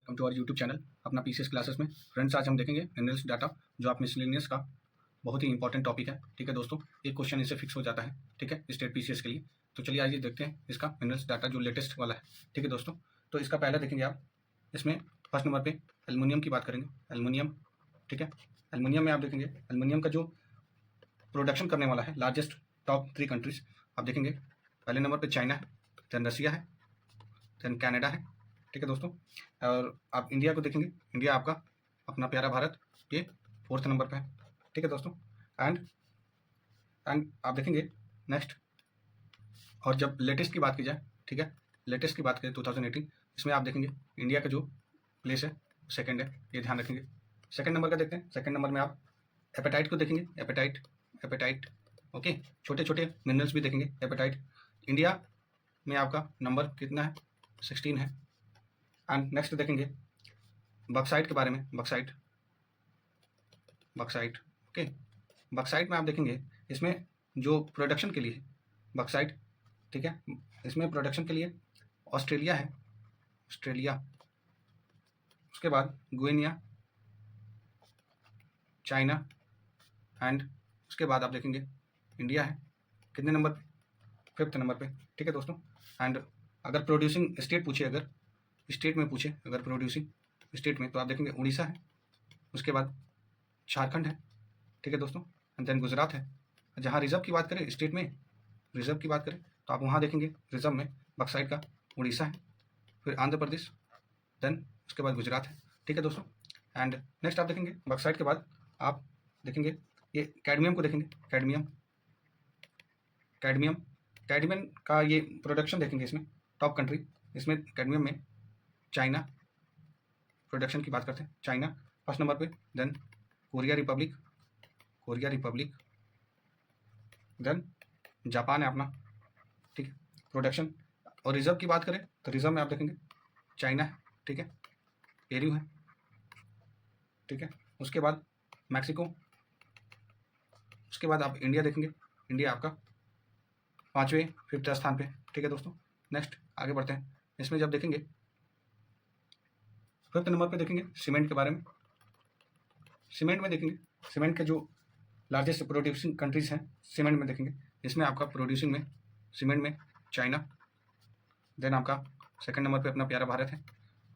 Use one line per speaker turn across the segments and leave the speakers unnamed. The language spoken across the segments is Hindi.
Welcome to our YouTube channel अपना पीसीएस क्लासेस में। फ्रेंड्स, आज हम देखेंगे मिनरल्स डाटा जो आप मिसलेनियस का बहुत ही इंपॉर्टेंट टॉपिक है। ठीक है दोस्तों, एक क्वेश्चन इससे फिक्स हो जाता है। ठीक है, स्टेट पीसीएस के लिए। तो चलिए आइए देखते हैं इसका मिनरल्स डाटा जो लेटेस्ट वाला है। ठीक है दोस्तों, तो इसका पहला देखेंगे आप। इसमें फर्स्ट नंबर पे एल्युमिनियम की बात करेंगे। एल्युमिनियम, ठीक है। एल्युमिनियम में आप देखेंगे एल्युमिनियम का जो प्रोडक्शन करने वाला है लार्जेस्ट टॉप 3 कंट्रीज आप देखेंगे। पहले नंबर पे चाइना है, देन रसिया है, देन कनाडा है। ठीक है दोस्तों, और आप इंडिया को देखेंगे। इंडिया आपका अपना प्यारा भारत ये 4th नंबर पे है। ठीक है दोस्तों, एंड आप देखेंगे नेक्स्ट। और जब लेटेस्ट की बात की जाए, ठीक है, लेटेस्ट की बात करें 2018, इसमें आप देखेंगे इंडिया का जो प्लेस है सेकंड है, ये ध्यान रखेंगे। सेकंड नंबर का देखते हैं। सेकंड नंबर में आप एपेटाइट को देखेंगे। एपेटाइट ओके, छोटे छोटे मिनरल्स भी देखेंगे। एपेटाइट इंडिया में आपका नंबर कितना है, 16 है। एंड नेक्स्ट देखेंगे बक्साइट के बारे में। बक्साइट ओके, बक्साइट में आप देखेंगे इसमें जो प्रोडक्शन के लिए बक्साइट, ठीक है, इसमें प्रोडक्शन के लिए ऑस्ट्रेलिया है, ऑस्ट्रेलिया। उसके बाद गुइनिया, चाइना, एंड उसके बाद आप देखेंगे इंडिया है कितने नंबर, 5th नंबर पे। ठीक है दोस्तों, एंड अगर प्रोड्यूसिंग स्टेट पूछे, अगर स्टेट में पूछे, अगर प्रोड्यूसिंग स्टेट में, तो आप देखेंगे उड़ीसा है, उसके बाद झारखंड है। ठीक है दोस्तों, एंड देन गुजरात है। जहाँ रिजर्व की बात करें, स्टेट में रिजर्व की बात करें, तो आप वहाँ देखेंगे रिजर्व में बक्साइट का उड़ीसा है, फिर आंध्र प्रदेश, देन उसके बाद गुजरात है। ठीक है दोस्तों, एंड नेक्स्ट आप देखेंगे बक्साइट के बाद आप देखेंगे ये कैडमियम को देखेंगे। कैडमियम का ये प्रोडक्शन देखेंगे। इसमें टॉप कंट्री, इसमें कैडमियम में चाइना, प्रोडक्शन की बात करते हैं, चाइना फर्स्ट नंबर पे, then Korea Republic, then Japan है अपना। ठीक है, प्रोडक्शन। और रिजर्व की बात करें तो रिजर्व में आप देखेंगे चाइना है, ठीक है, पेरू है, ठीक है, उसके बाद मैक्सिको, उसके बाद आप इंडिया देखेंगे। इंडिया आपका 5वें 5th स्थान पे। ठीक है दोस्तों, नेक्स्ट आगे बढ़ते हैं। इसमें जब देखेंगे 5th नंबर पे देखेंगे सीमेंट के बारे में। सीमेंट में देखेंगे, सीमेंट के जो लार्जेस्ट प्रोड्यूसिंग कंट्रीज हैं सीमेंट में देखेंगे। इसमें आपका प्रोड्यूसिंग में सीमेंट में चाइना, देन आपका सेकंड नंबर पे अपना प्यारा भारत है,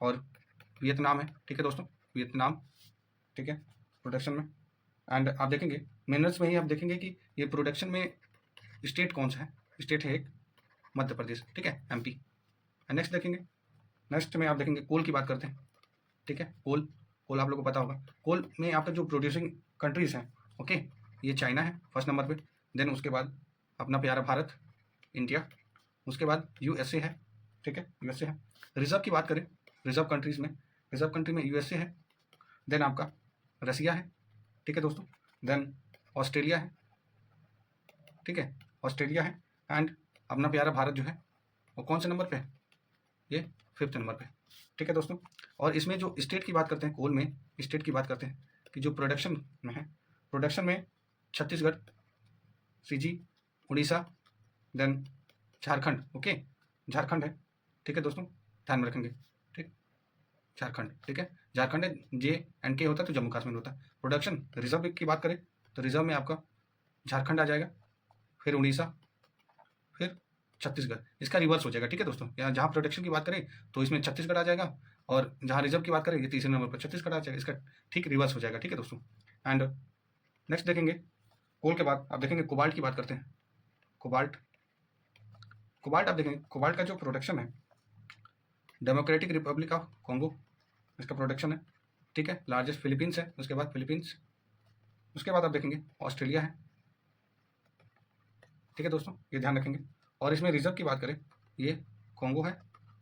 और वियतनाम है। ठीक है दोस्तों, वियतनाम, ठीक है, प्रोडक्शन में। एंड आप देखेंगे मिनरल्स में ही आप देखेंगे कि ये प्रोडक्शन में स्टेट कौन सा है। स्टेट है एक मध्य प्रदेश, ठीक है, एमपी। नेक्स्ट देखेंगे, नेक्स्ट में आप देखेंगे कोल की बात करते हैं। ठीक है, कोल आप लोगों को पता होगा। कोल में आपका जो प्रोड्यूसिंग कंट्रीज हैं, ओके, ये चाइना है फर्स्ट नंबर पे, देन उसके बाद अपना प्यारा भारत, इंडिया, उसके बाद यूएसए है। ठीक है, यूएसए है। रिजर्व की बात करें, रिजर्व कंट्रीज में, रिजर्व कंट्री में यूएसए है, देन आपका रसिया है, ठीक है दोस्तों, देन ऑस्ट्रेलिया है, ठीक है, ऑस्ट्रेलिया है, एंड अपना प्यारा भारत जो है वो कौन से नंबर पे है, ये 5th नंबर पे। ठीक है दोस्तों, और इसमें जो स्टेट की बात करते हैं, कोल में स्टेट की बात करते हैं कि जो प्रोडक्शन में है, प्रोडक्शन में Chhattisgarh, CG, Orissa, then Jharkhand, okay, Jharkhand है। ठीक है दोस्तों, ध्यान में रखेंगे, ठीक, झारखंड, ठीक है, झारखंड है, JNK होता है तो जम्मू कश्मीर होता है। प्रोडक्शन रिजर्व की बात करें तो रिजर्व में आपका झारखंड आ जाएगा, फिर उड़ीसा, फिर छत्तीसगढ़। इसका रिवर्स हो जाएगा। ठीक है दोस्तों, यहाँ जहाँ प्रोडक्शन की बात करें तो इसमें छत्तीसगढ़ आ जाएगा, और जहाँ रिजर्व की बात करें ये 3रे नंबर पर छत्तीसगढ़ आ जाएगा। इसका ठीक रिवर्स हो जाएगा। ठीक है दोस्तों, एंड नेक्स्ट देखेंगे कोल के बाद आप देखेंगे कोबाल्ट की बात करते हैं। कोबाल्ट आप देखेंगे, कोबाल्ट का जो प्रोडक्शन है डेमोक्रेटिक रिपब्लिक ऑफ कॉन्गो, इसका प्रोडक्शन है। ठीक है, लार्जेस्ट फिलीपींस है, उसके बाद फिलीपींस, उसके बाद आप देखेंगे ऑस्ट्रेलिया है। ठीक है दोस्तों, ये ध्यान रखेंगे। और इसमें रिजर्व की बात करें ये कॉन्गो है,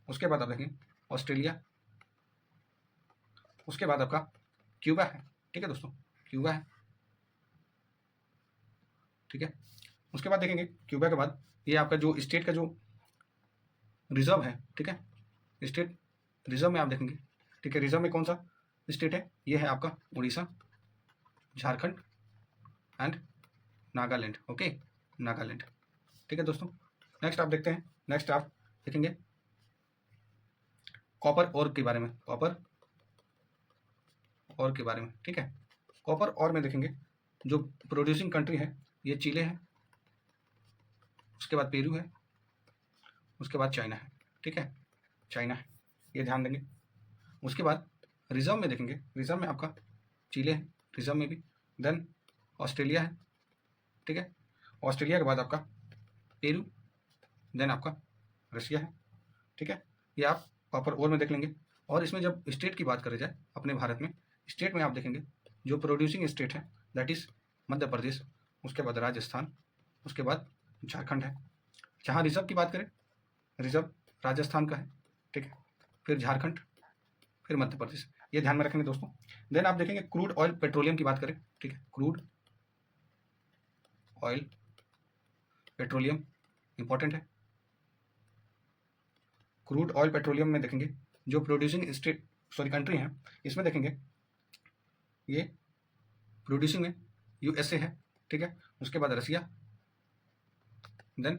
उसके बाद आप देखेंगे ऑस्ट्रेलिया, उसके बाद आपका क्यूबा है। ठीक है दोस्तों, क्यूबा है, ठीक है, उसके बाद देखेंगे क्यूबा के बाद ये आपका जो स्टेट का जो रिजर्व है, ठीक है, स्टेट रिजर्व में आप देखेंगे, ठीक है, रिजर्व में कौन सा स्टेट है, ये है आपका उड़ीसा, झारखंड, एंड नागालैंड, ओके, नागालैंड। ठीक है दोस्तों, नेक्स्ट आप देखते हैं, नेक्स्ट आप देखेंगे कॉपर ओर के बारे में। कॉपर और के बारे में, ठीक है। कॉपर और में देखेंगे जो प्रोड्यूसिंग कंट्री है ये चिले है, उसके बाद पेरू है, उसके बाद चाइना है, ठीक है, चाइना है, ये ध्यान देंगे। उसके बाद रिजर्व में देखेंगे, रिजर्व में आपका चिले है, रिजर्व में भी, देन ऑस्ट्रेलिया है, ठीक है, ऑस्ट्रेलिया के बाद आपका पेरू, देन आपका रशिया है, ठीक है। ये आप कॉपर और में देख लेंगे। और इसमें जब स्टेट की बात करी जाए अपने भारत में, स्टेट में आप देखेंगे जो प्रोड्यूसिंग स्टेट है दैट इज मध्य प्रदेश, उसके बाद राजस्थान, उसके बाद झारखंड है। जहाँ रिजर्व की बात करें, रिजर्व राजस्थान का है, ठीक है, फिर झारखंड, फिर मध्य प्रदेश, ये ध्यान में रखेंगे दोस्तों। देन आप देखेंगे क्रूड ऑयल पेट्रोलियम की बात करें, ठीक है, क्रूड ऑयल पेट्रोलियम इंपॉर्टेंट है। क्रूड ऑयल पेट्रोलियम में देखेंगे जो प्रोड्यूसिंग स्टेट कंट्री है, इसमें देखेंगे ये प्रोड्यूसिंग में यूएसए है, ठीक है, उसके बाद रसिया, देन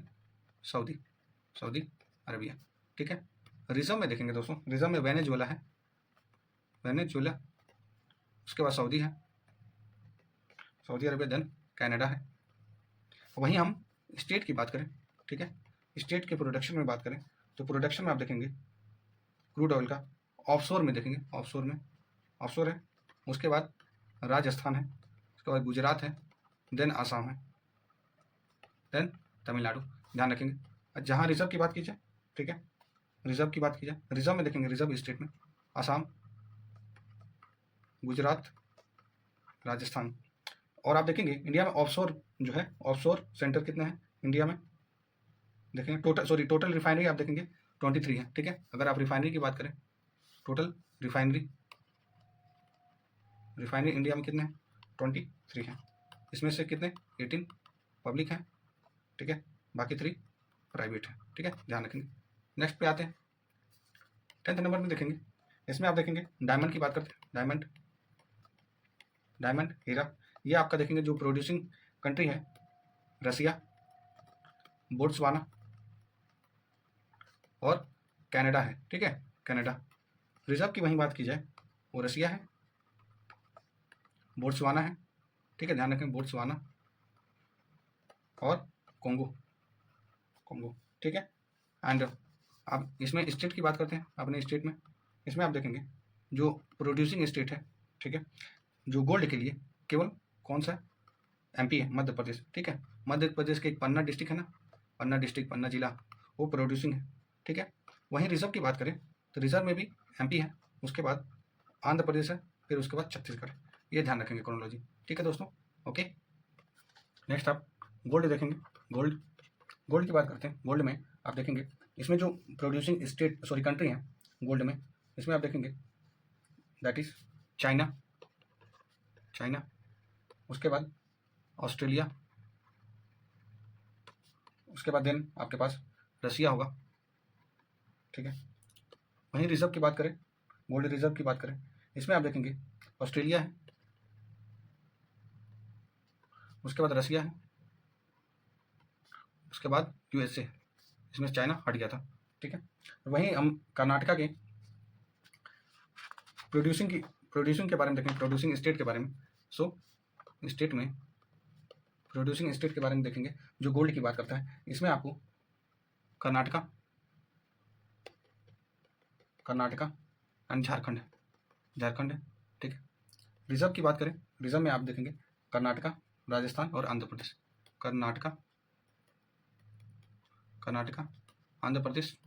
सऊदी अरबिया, ठीक है। रिजर्व में देखेंगे दोस्तों, रिजर्व में वेनेजुएला है, वेनेजुएला, उसके बाद सऊदी है, सऊदी अरबिया, देन कनाडा है। वहीं हम स्टेट की बात करें, ठीक है, स्टेट के प्रोडक्शन में बात करें तो प्रोडक्शन में आप देखेंगे क्रूड ऑयल का ऑफशोर में देखेंगे, ऑफशोर में ऑफशोर है, उसके बाद राजस्थान है, उसके बाद गुजरात है, देन आसाम है, देन तमिलनाडु, ध्यान रखेंगे। जहाँ रिजर्व की बात की जाए, ठीक है, रिजर्व की बात की जाए, रिजर्व में देखेंगे रिजर्व स्टेट में आसाम, गुजरात, राजस्थान। और आप देखेंगे इंडिया में ऑफशोर जो है, ऑफशोर सेंटर कितने हैं इंडिया में, देखेंगे टोटल रिफाइनरी आप देखेंगे 23 है, ठीक है। अगर आप रिफाइनरी की बात करें, टोटल रिफाइनरी इंडिया में कितने हैं, 23 हैं। इसमें से कितने 18 पब्लिक हैं, ठीक है, बाकी 3 प्राइवेट है, ठीक है, ध्यान रखेंगे। नेक्स्ट पे आते हैं 10th नंबर में देखेंगे, इसमें आप देखेंगे डायमंड की बात करते हैं, डायमंड हीरा, ये आपका देखेंगे जो प्रोड्यूसिंग कंट्री है रसिया, बोट्सवाना और कनाडा है, ठीक है, कनाडा। रिजर्व की वहीं बात की जाए वो रसिया है, बोट्सवाना है, ठीक है, ध्यान रखें, बोट्सवाना और कोंगो, ठीक है। एंड आप इसमें स्टेट की बात करते हैं अपने स्टेट में, इसमें आप देखेंगे जो प्रोड्यूसिंग स्टेट है, ठीक है, जो गोल्ड के लिए केवल कौन सा एमपी है, मध्य प्रदेश, ठीक है। मध्य प्रदेश के एक पन्ना डिस्ट्रिक्ट है ना, पन्ना डिस्ट्रिक्ट, पन्ना जिला, वो प्रोड्यूसिंग है, ठीक है। वहीं रिजर्व की बात करें तो रिजर्व में भी एमपी है, उसके बाद आंध्र प्रदेश है, फिर उसके बाद छत्तीसगढ़ है, ये ध्यान रखेंगे क्रोनोलॉजी, ठीक है दोस्तों, ओके। नेक्स्ट आप गोल्ड देखेंगे, गोल्ड की बात करते हैं। गोल्ड में आप देखेंगे इसमें जो प्रोड्यूसिंग स्टेट कंट्री है गोल्ड में, इसमें आप देखेंगे दैट इज चाइना, उसके बाद ऑस्ट्रेलिया, उसके बाद देन आपके पास रसिया होगा, ठीक है। वहीं रिजर्व की बात करें, गोल्ड रिजर्व की बात करें, इसमें आप देखेंगे ऑस्ट्रेलिया है, उसके बाद रसिया है, उसके बाद यूएसए, इसमें चाइना हट गया था, ठीक है। वहीं हम कर्नाटका के प्रोड्यूसिंग के बारे में देखेंगे, प्रोड्यूसिंग स्टेट के बारे में। स्टेट में प्रोड्यूसिंग स्टेट के बारे में देखेंगे जो गोल्ड की बात करता है, इसमें आपको कर्नाटका एंड झारखंड है, ठीक है। रिजर्व की बात करें, रिजर्व में आप देखेंगे कर्नाटका, राजस्थान और आंध्र प्रदेश, कर्नाटका, आंध्र प्रदेश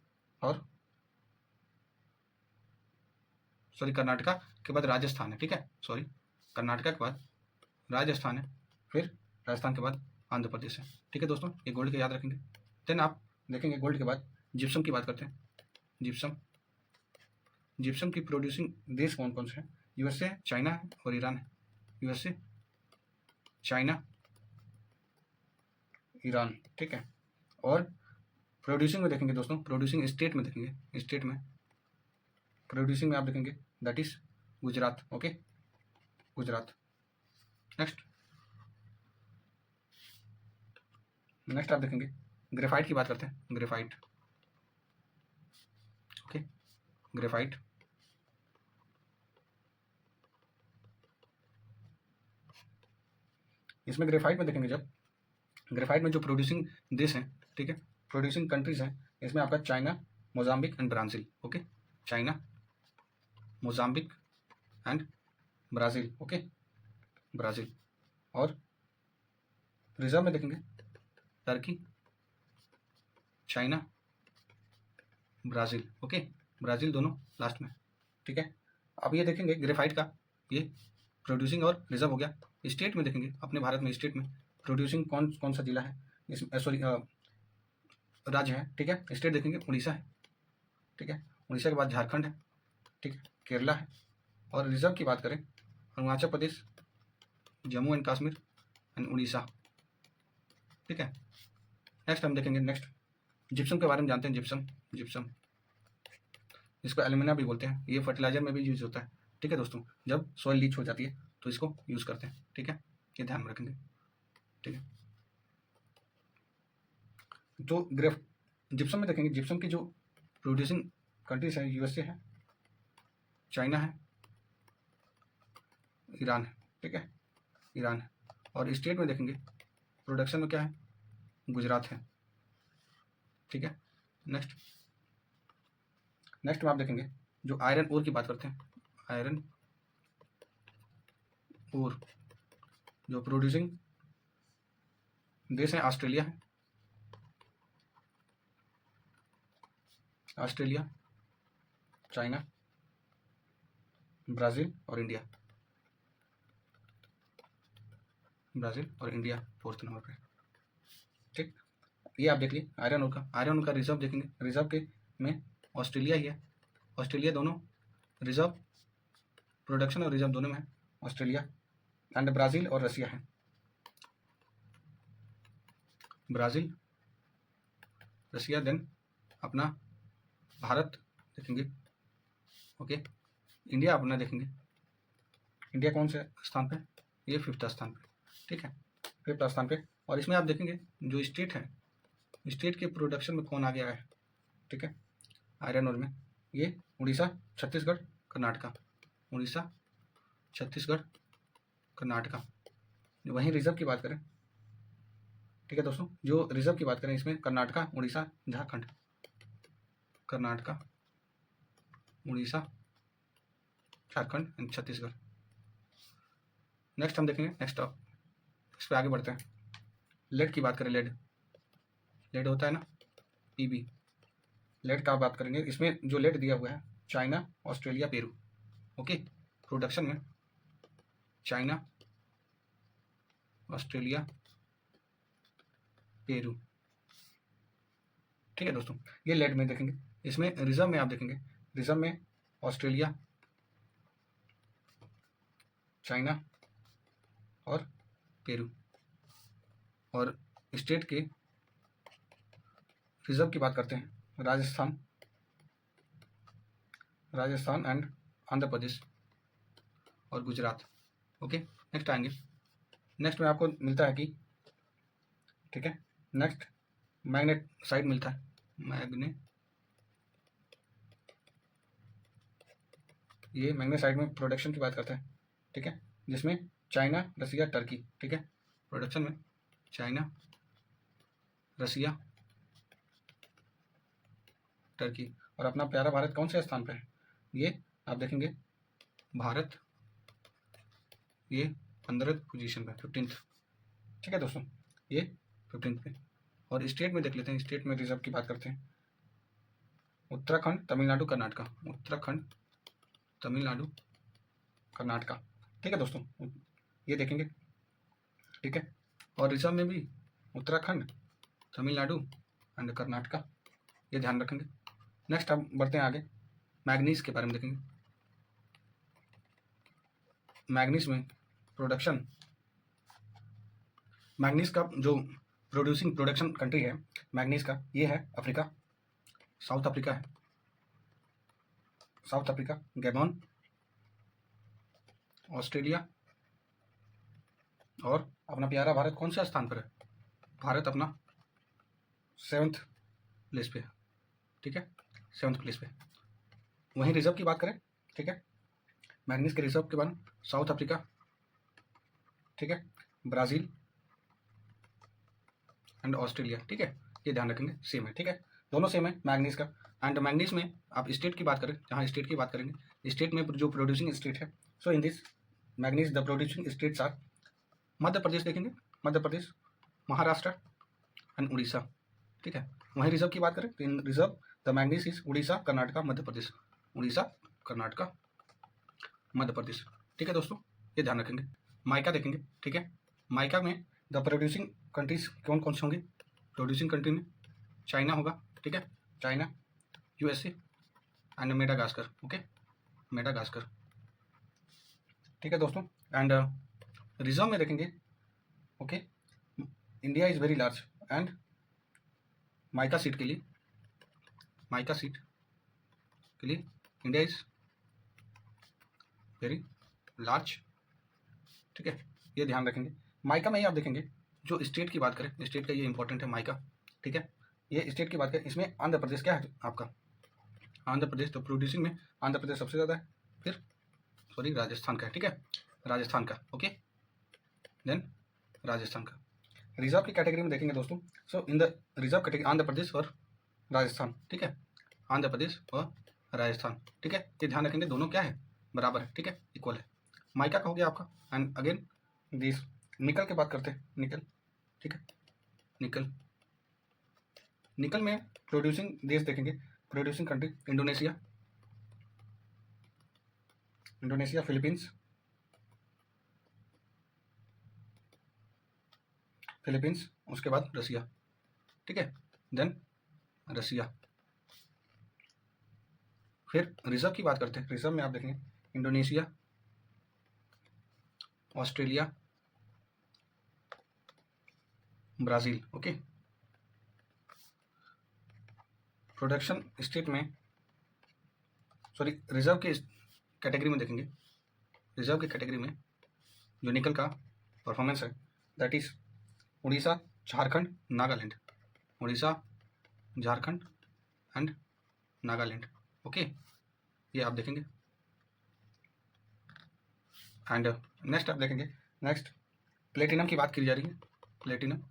और कर्नाटका के बाद राजस्थान है, ठीक है, कर्नाटका के बाद राजस्थान है, फिर राजस्थान के बाद आंध्र प्रदेश है, ठीक है दोस्तों, ये गोल्ड के याद रखेंगे। देन आप देखेंगे गोल्ड के बाद जिप्सम की बात करते हैं, जिप्सम की प्रोड्यूसिंग देश कौन कौन से हैं, यूएसए, चाइना है और ईरान है, यूएसए, चाइना, ईरान, ठीक है। और प्रोड्यूसिंग में देखेंगे दोस्तों, प्रोड्यूसिंग स्टेट में देखेंगे, प्रोड्यूसिंग में आप देखेंगे that is Gujarat, okay, Gujarat. Next आप देखेंगे ग्रेफाइट की बात करते हैं, ग्रेफाइट, ओके, ग्रेफाइट इसमें ग्रेफाइट में देखेंगे, जब ग्रेफाइट में जो प्रोड्यूसिंग देश हैं, ठीक है, प्रोड्यूसिंग कंट्रीज हैं, इसमें आपका China, Mozambique and Brazil. Okay, China, Mozambique and Brazil. Okay, Brazil. और रिजर्व में देखेंगे Turkey, China, Brazil. Okay, Brazil दोनों लास्ट में, ठीक है। अब ये देखेंगे ग्रेफाइट का, ये प्रोड्यूसिंग और रिजर्व हो गया। स्टेट में देखेंगे अपने भारत में, स्टेट में प्रोड्यूसिंग कौन कौन सा जिला है, इस सॉरी राज्य है, ठीक है। स्टेट देखेंगे उड़ीसा है, ठीक है, उड़ीसा के बाद झारखंड है, ठीक है, केरला है। और रिजर्व की बात करें, अरुणाचल प्रदेश, जम्मू एंड कश्मीर एंड उड़ीसा, ठीक है। नेक्स्ट हम देखेंगे, नेक्स्ट जिप्सम के बारे में जानते हैं। जिप्सम, जिप्सम इसको एल्यूमिना भी बोलते हैं, ये फर्टिलाइजर में भी यूज होता है, ठीक है दोस्तों। जब सॉइल लीच हो जाती है तो इसको यूज़ करते हैं, ठीक है, ये ध्यान में रखेंगे, ठीक है। जो जिप्सम में देखेंगे, जिप्सम की जो प्रोड्यूसिंग कंट्रीज है, यूएसए है, चाइना है, ईरान है, ठीक है, ईरान है। और स्टेट में देखेंगे प्रोडक्शन में क्या है, गुजरात है, ठीक है। नेक्स्ट में आप देखेंगे जो आयरन ओर की बात करते हैं, आयरन ओर जो प्रोड्यूसिंग देश है, ऑस्ट्रेलिया है, ऑस्ट्रेलिया, चाइना, ब्राज़ील और इंडिया, ब्राज़ील और इंडिया 4th नंबर पे, ठीक। ये आप देख लीजिए आयरन ओर का, आयरन ओर का रिजर्व देखेंगे, रिजर्व के में ऑस्ट्रेलिया ही है, ऑस्ट्रेलिया दोनों रिजर्व, प्रोडक्शन और रिजर्व दोनों में है ऑस्ट्रेलिया। एंड ब्राज़ील और रसिया है, ब्राज़ील, रसिया, देन अपना भारत देखेंगे, ओके। इंडिया अपना देखेंगे, इंडिया कौन से स्थान पे, ये 5th स्थान पे, ठीक है, 5th स्थान पे। और इसमें आप देखेंगे जो स्टेट है, स्टेट के प्रोडक्शन में कौन आगे आया है, ठीक है, आयरन ओर में ये उड़ीसा, छत्तीसगढ़, कर्नाटका, उड़ीसा, छत्तीसगढ़, कर्नाटका। वहीं रिजर्व की बात करें, ठीक है दोस्तों, जो रिजर्व की बात करें इसमें कर्नाटका, उड़ीसा, झारखंड, कर्नाटका, उड़ीसा, झारखंड एंड छत्तीसगढ़। नेक्स्ट हम देखेंगे, नेक्स्ट इस पर आगे बढ़ते हैं। लेड की बात करें, लेड, लेड होता है ना पीबी, लेड का बात करेंगे। इसमें जो लेड दिया हुआ है, China, Australia, Peru. Okay, production में चाइना, ऑस्ट्रेलिया, पेरू, ठीक है दोस्तों, ये लेड में देखेंगे। इसमें रिजर्व में आप देखेंगे, रिजर्व में ऑस्ट्रेलिया, चाइना और पेरू। और स्टेट के रिजर्व की बात करते हैं, राजस्थान, राजस्थान एंड आंध्र प्रदेश और गुजरात। ओके, नेक्स्ट आएंगे, नेक्स्ट में आपको मिलता है कि, ठीक है, नेक्स्ट मैग्नेट साइड मिलता है, मैग्ने, ये मैग्नेट साइड में प्रोडक्शन की बात करता है, ठीक है, जिसमें चाइना, रसिया, टर्की, ठीक है, प्रोडक्शन में चाइना, रसिया, टर्की। और अपना प्यारा भारत कौन से स्थान पे है, ये आप देखेंगे भारत, ये 15th पोजीशन पे, 15th, ठीक है दोस्तों, ये 15th पे। और स्टेट में देख लेते हैं, स्टेट में रिजर्व की बात करते हैं, उत्तराखंड, तमिलनाडु, कर्नाटका, उत्तराखंड, तमिलनाडु, कर्नाटका, ठीक है दोस्तों, ये देखेंगे, ठीक है। और रिजर्व में भी उत्तराखंड, तमिलनाडु एंड कर्नाटका, ये ध्यान रखेंगे। नेक्स्ट हम बढ़ते हैं आगे, मैग्नीज के बारे में देखेंगे। मैग्नीज में प्रोडक्शन, मैग्नीज का जो प्रोड्यूसिंग प्रोडक्शन कंट्री है मैग्नीज का, ये है अफ्रीका, साउथ अफ्रीका है, साउथ अफ्रीका, गैबॉन, ऑस्ट्रेलिया। और अपना प्यारा भारत कौन सा स्थान पर है, भारत अपना 7th प्लेस पे है, ठीक है, 7th प्लेस पे। वहीं रिजर्व की बात करें, ठीक है, मैग्नीज के रिजर्व के बाद साउथ अफ्रीका, ठीक है, ब्राज़ील एंड ऑस्ट्रेलिया। ठीक है, ये ध्यान रखेंगे, सेम है। ठीक है, दोनों सेम है मैग्नीज का। एंड मैग्नीज में आप स्टेट की बात करें, जहाँ स्टेट की बात करेंगे, स्टेट में जो प्रोड्यूसिंग स्टेट है, so in this manganese the producing states are Madhya Pradesh देखेंगे, मध्य प्रदेश, महाराष्ट्र एंड उड़ीसा। ठीक है, वहीं रिजर्व की बात करें तो in reserve the manganese is Orissa, Karnataka, Madhya Pradesh, Orissa, Karnataka, Madhya Pradesh. ठीक है दोस्तों, ये ध्यान रखेंगे। माइका देखेंगे। ठीक है, माइका में द प्रोड्यूसिंग कंट्रीज कौन कौन से होंगे? प्रोड्यूसिंग कंट्री में चाइना होगा। ठीक है, China, USA and Madagascar. Okay, Madagascar. ठीक है दोस्तों, एंड रिजर्व में देखेंगे, okay, India is very large and mica sheet के लिए, माइका सीट के लिए इंडिया इज वेरी लार्ज। ठीक है, ये ध्यान रखेंगे। माइका में ही आप देखेंगे, जो स्टेट की बात करें, स्टेट का ये इंपॉर्टेंट है माइका। ठीक है, ये स्टेट की बात करें, इसमें आंध्र प्रदेश क्या है आपका? आंध्र प्रदेश, तो प्रोड्यूसिंग में आंध्र प्रदेश सबसे ज़्यादा है, फिर सॉरी राजस्थान का है। ठीक है, राजस्थान का। ओके, देन राजस्थान का। रिजर्व की कैटेगरी में देखेंगे दोस्तों, so in the reserve category Andhra Pradesh और राजस्थान। ठीक है, आंध्र प्रदेश और राजस्थान। ठीक है, ये ध्यान रखेंगे, दोनों क्या है? बराबर है। ठीक है, इक्वल है। माइका का हो गया आपका। एंड अगेन दिस निकल की बात करते हैं, निकल। ठीक है, निकल, निकल में प्रोड्यूसिंग देश देखेंगे, producing country Indonesia, Indonesia, Philippines, Philippines, उसके बाद रसिया। ठीक है, देन रसिया। फिर रिजर्व की बात करते हैं, रिजर्व में आप देखेंगे Indonesia, Australia, Brazil. Okay, production state में सॉरी रिजर्व के कैटेगरी में देखेंगे, रिजर्व की कैटेगरी में जो निकल का परफॉर्मेंस है that is Orissa, Jharkhand, Nagaland, Orissa, Jharkhand and Nagaland. Okay, ये आप देखेंगे। एंड नेक्स्ट आप देखेंगे, नेक्स्ट प्लेटिनम की बात की जा रही है, प्लेटिनम,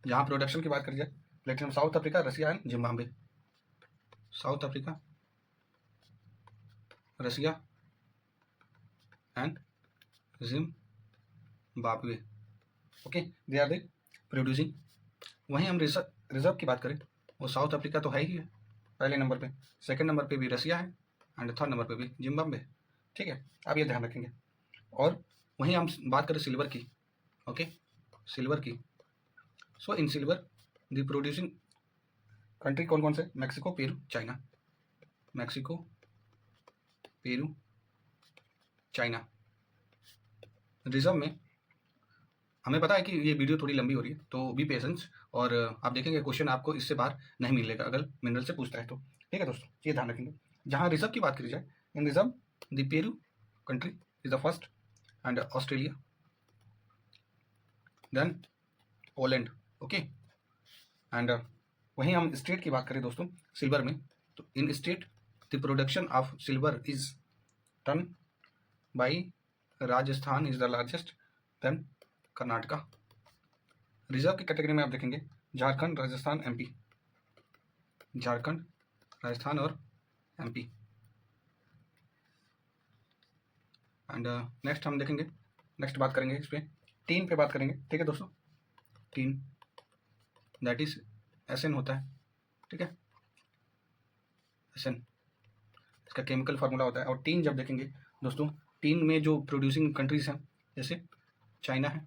जहाँ प्रोडक्शन की बात करी जाए, platinum South Africa, Russia and Zimbabwe. South Africa, Russia and Zimbabwe. Okay, they are the producing. वहीं हम रिजर्व की बात करें, वो साउथ अफ्रीका तो है ही है पहले नंबर पे, सेकंड नंबर पे भी रसिया है एंड थर्ड नंबर पे भी जिम्बाब्वे। ठीक है, आप ये ध्यान रखेंगे। और वहीं हम बात करें सिल्वर की, ओके, सिल्वर की, सो इन सिल्वर द प्रोड्यूसिंग कंट्री कौन कौन से? Mexico, Peru, China, Mexico, Peru, China. Reserve में हमें पता है कि ये वीडियो थोड़ी लंबी हो रही है, तो बी पेशेंस, और आप देखेंगे क्वेश्चन आपको इससे बाहर नहीं मिलेगा अगर मिनरल से पूछता है तो। ठीक है दोस्तों, ये ध्यान रखेंगे। जहाँ रिजर्व की बात करी जाए, in reserve the Peru country is the first and Australia, then Poland. Okay, and वहीं हम स्टेट की बात करें दोस्तों सिल्वर में, तो in state the production of silver is ton by Rajasthan is the largest, then Karnataka. Reserve की कैटेगरी में आप देखेंगे झारखंड, राजस्थान, एमपी, झारखंड, राजस्थान और एमपी। एंड नेक्स्ट हम देखेंगे, नेक्स्ट बात करेंगे इस पर टीन पे बात करेंगे। ठीक है दोस्तों, टीन दैट इज एसएन होता है। ठीक है, एसएन इसका केमिकल फार्मूला होता है। और टीन जब देखेंगे दोस्तों, टीन में जो प्रोड्यूसिंग कंट्रीज हैं जैसे चाइना है,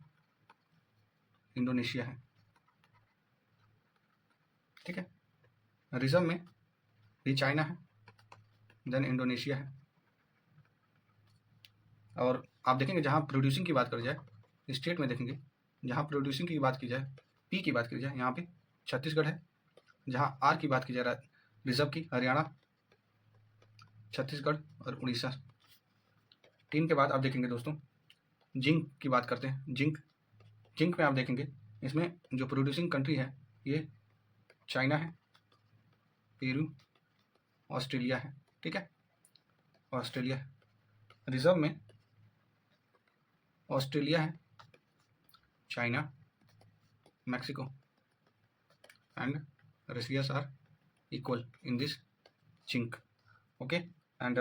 इंडोनेशिया है। ठीक है, रिजर्व में भी चाइना है, देन इंडोनेशिया है। और आप देखेंगे जहाँ प्रोड्यूसिंग की बात करी जाए, स्टेट में देखेंगे जहाँ प्रोड्यूसिंग की बात की जाए, पी की बात की जाए, यहाँ पे छत्तीसगढ़ है। जहाँ आर की बात की जाए रिजर्व की, हरियाणा, छत्तीसगढ़ और उड़ीसा। टीन के बाद आप देखेंगे दोस्तों जिंक की बात करते हैं। जिंक, जिंक में आप देखेंगे इसमें जो प्रोड्यूसिंग कंट्री है ये चाइना है, पेरू, ऑस्ट्रेलिया है। ठीक है, ऑस्ट्रेलिया है। रिजर्व में ऑस्ट्रेलिया है, China, Mexico and Russia are equal in this zinc. Okay, and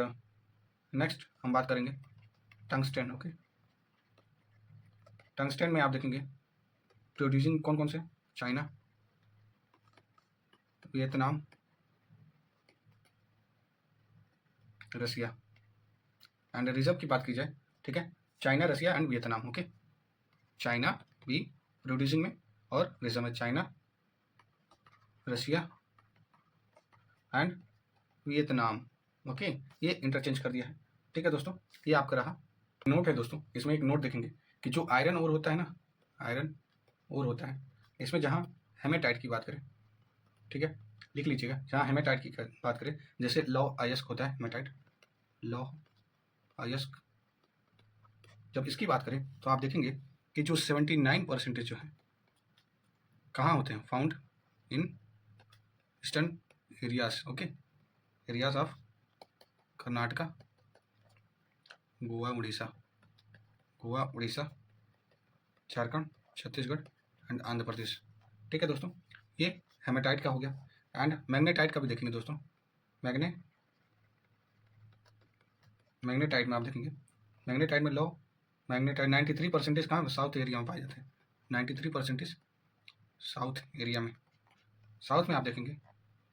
next हम बात करेंगे टंगस्टन। ओके, टंगस्टन में आप देखेंगे प्रोड्यूसिंग कौन कौन से, China, Vietnam, Russia. And reserve की बात की जाए, ठीक है, China, Russia and Vietnam. Okay, China भी प्रोड्यूसिंग में और रिजर्व में China, Russia and Vietnam. Okay, ये इंटरचेंज कर दिया है। ठीक है दोस्तों, ये आपका रहा नोट है दोस्तों। इसमें एक नोट देखेंगे कि जो आयरन ओर होता है ना, आयरन ओर होता है, इसमें जहाँ हेमेटाइट की बात करें, ठीक है, लिख लीजिएगा, जहाँ हेमेटाइट की बात करें, जैसे लौ अयस्क होता है हेमेटाइट, लौ अयस्क, जब इसकी बात करें तो आप देखेंगे कि जो 79% जो है कहाँ होते हैं, found in eastern areas. Okay, areas of Karnataka, Goa, Orissa, Jharkhand, Chhattisgarh and Andhra Pradesh. ठीक है दोस्तों, ये हेमेटाइट का हो गया। एंड मैग्नेटाइट का भी देखेंगे दोस्तों। मैग्नेटाइट में आप देखेंगे, मैग्नेटाइट में लो मैग्नेटाइट 93% कहाँ, साउथ एरिया में पाए जाते हैं। 93% साउथ एरिया में, साउथ में आप देखेंगे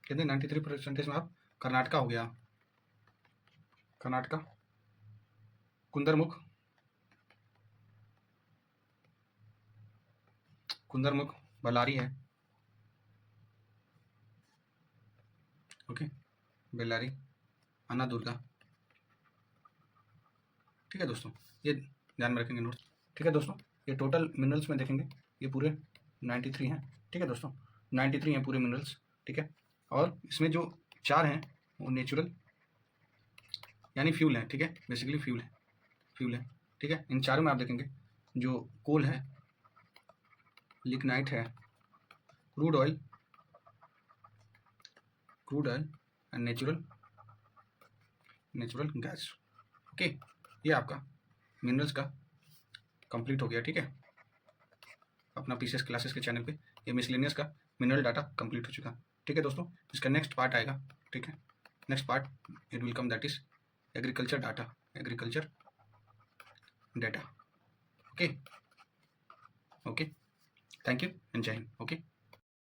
कितने, 93% में आप कर्नाटका हो गया, कर्नाटका, कुंदरमुख, बल्लारी है। ओके, बेल्लारी, अन्ना दुर्गा। ठीक है दोस्तों, ये ध्यान में रखेंगे नोट्स। ठीक है दोस्तों, ये टोटल मिनरल्स में देखेंगे, ये पूरे 93 हैं। ठीक है दोस्तों, 93 हैं पूरे मिनरल्स। ठीक है, और इसमें जो 4 हैं वो नेचुरल यानी फ्यूल है। ठीक है, बेसिकली फ्यूल है। ठीक है, इन चारों में आप देखेंगे जो कोल है, लिग्नाइट है, crude oil and natural gas. Okay, ये आपका मिनरल्स का कंप्लीट हो गया। ठीक है, अपना पीसीएस क्लासेस के चैनल पे ये मिसलेनियस का मिनरल डाटा कंप्लीट हो चुका। ठीक है दोस्तों, इसका नेक्स्ट पार्ट आएगा। ठीक है, next part it will come, that is agriculture data. Okay, thank you and जय हिंद। ओके।